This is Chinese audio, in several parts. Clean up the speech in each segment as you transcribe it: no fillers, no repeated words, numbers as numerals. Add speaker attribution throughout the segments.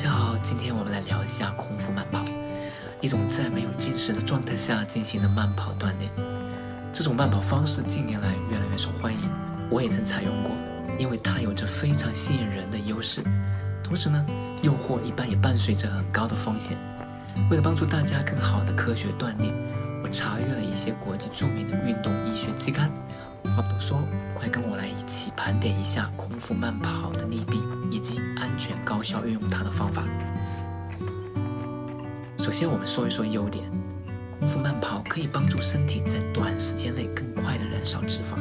Speaker 1: 家好，今天我们来聊一下空腹慢跑，一种在没有进食的状态下进行的慢跑锻炼。这种慢跑方式近年来越来越受欢迎，我也曾采用过，因为它有着非常吸引人的优势。同时呢，诱惑一般也伴随着很高的风险。为了帮助大家更好的科学锻炼，我查阅了一些国际著名的运动医学期刊。话不多说，快跟我来一起盘点一下空腹慢跑的利弊，以及安全高效运用它的方法。首先，我们说一说优点。空腹慢跑可以帮助身体在短时间内更快地燃烧脂肪。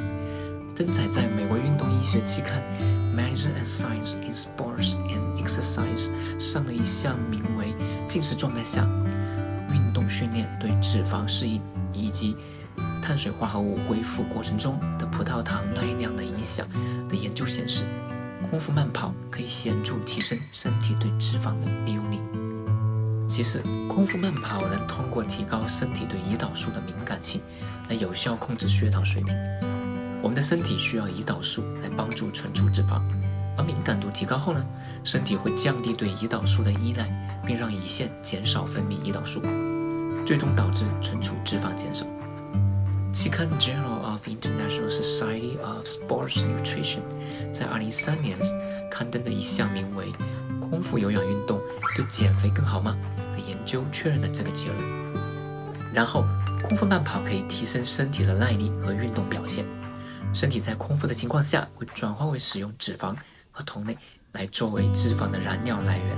Speaker 1: 登载在美国运动医学期刊《Medicine and Science in Sports and Exercise》上的一项名为“进食状态下运动训练对脂肪适应以及碳水化合物恢复过程中的葡萄糖耐量的影响”的研究显示，空腹慢跑可以显著提升身体对脂肪的利用率。其次，空腹慢跑能通过提高身体对胰岛素的敏感性，来有效控制血糖水平。我们的身体需要胰岛素来帮助存储脂肪，而敏感度提高后呢，身体会降低对胰岛素的依赖，并让胰腺减少分泌胰岛素，最终导致存储脂肪减少。期刊《Journal of International Society of Sports Nutrition》在2013年刊登的一项名为“空腹有氧运动对减肥更好吗”的研究确认了这个结论。然后，空腹慢跑可以提升身体的耐力和运动表现。身体在空腹的情况下会转化为使用脂肪和酮类来作为脂肪的燃料来源，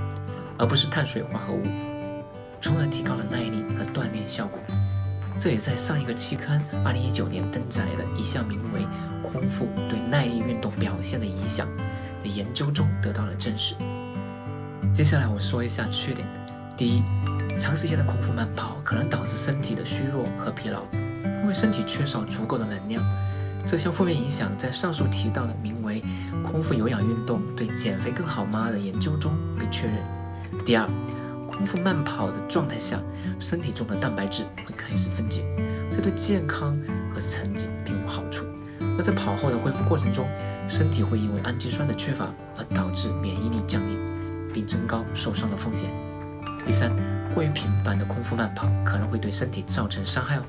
Speaker 1: 而不是碳水化合物，从而提高了耐力和锻炼效果。这也在上一个期刊2019年登载的一项名为“空腹对耐力运动表现的影响”的研究中得到了证实。接下来我说一下缺点。第一，长时间的空腹慢跑可能导致身体的虚弱和疲劳，因为身体缺少足够的能量。这项负面影响在上述提到的名为“空腹有氧运动对减肥更好吗”的研究中被确认。第二，空腹慢跑的状态下，身体中的蛋白质会开始分解，这对健康和成绩并无好处。而在跑后的恢复过程中，身体会因为氨基酸的缺乏而导致免疫力降低，并增高受伤的风险。第三，过于频繁的空腹慢跑可能会对身体造成伤害哦。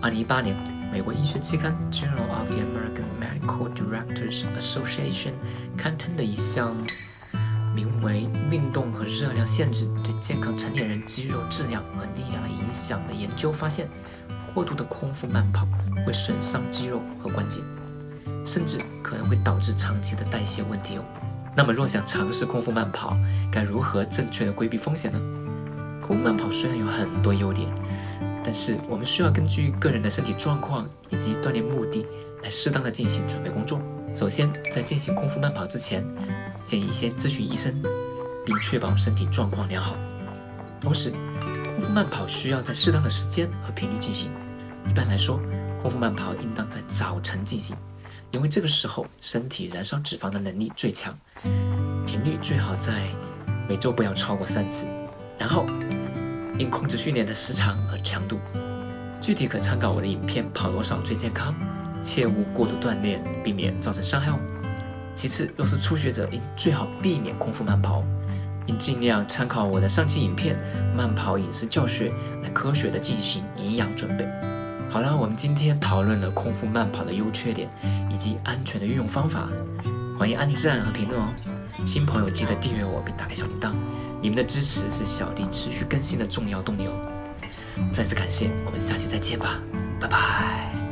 Speaker 1: 2018年，美国医学期刊《Journal of the American Medical Directors Association》刊登的一项名为“运动和热量限制对健康成年人肌肉质量和力量的影响”的研究发现，过度的空腹慢跑会损伤肌肉和关节，甚至可能会导致长期的代谢问题哦。那么，若想尝试空腹慢跑，该如何正确的规避风险呢？空腹慢跑虽然有很多优点，但是我们需要根据个人的身体状况以及锻炼目的来适当的进行准备工作。首先，在进行空腹慢跑之前，建议先咨询医生，并确保身体状况良好。同时，空腹慢跑需要在适当的时间和频率进行。一般来说，空腹慢跑应当在早晨进行，因为这个时候身体燃烧脂肪的能力最强。频率最好在每周不要超过3次。然后，应控制训练的时长和强度，具体可参考我的影片跑多少最健康，切勿过度锻炼，避免造成伤害哦。其次，若是初学者，应最好避免空腹慢跑，应尽量参考我的上期影片慢跑饮食教学来科学的进行营养准备。好了，我们今天讨论了空腹慢跑的优缺点以及安全的运用方法，欢迎按赞和评论哦。新朋友记得订阅我并打开小铃铛，你们的支持是小弟持续更新的重要动力哦。再次感谢，我们下期再见吧，拜拜。